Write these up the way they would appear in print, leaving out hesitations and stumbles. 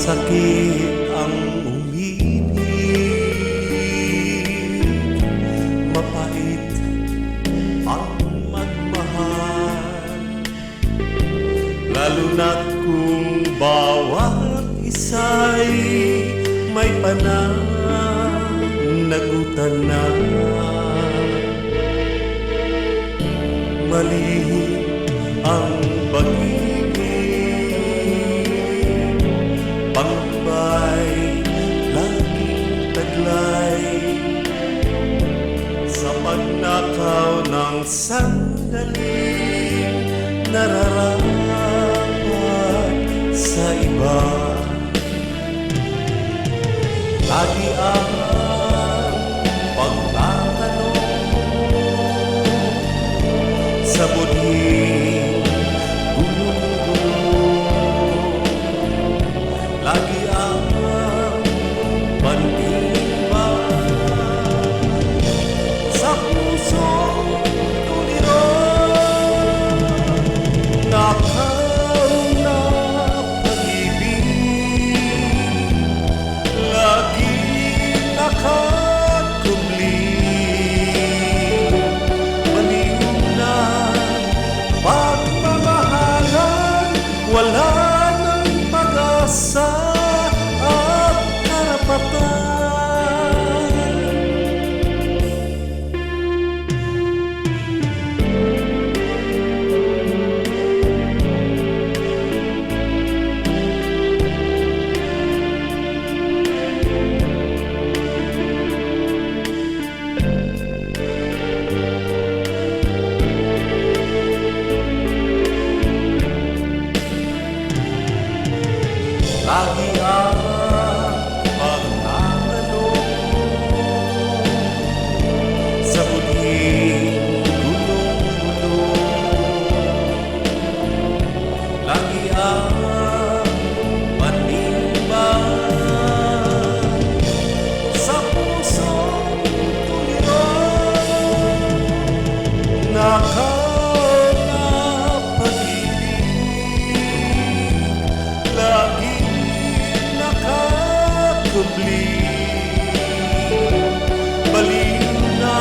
Masakit ang umiibig, mapait ang magmahal, lalo na't kung bawat isa'y may pananagutan na. Mali ang pag-ibig, pangubay, laging taglay, sa pagnakaw ng sandaling nararapat sa iba. Lagi ang pagtatanong sa budhing gulong-gulo. Lagi ang pantimba sa pusong tuliro. Nakaw na pag-ibig, lagi nakakubli. Baliw na pagmamahalan, wala nang pag-asa at karapatan. Lagi ang pagtatanong sa budhing gulong-gulo. Lagi ang panimba sa pusong tuliro. Nakaw na pag-ibig, lagi nakakubli. Baliw na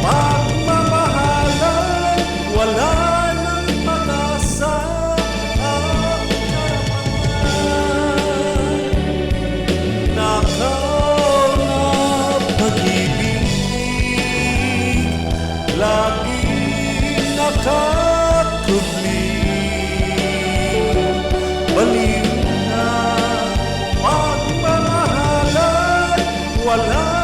pagmamahalan, wala nang pag-asa at karapatan. Nakaw na pag-ibig, lagi nakakubli. Baliw na pagmamahalan, wala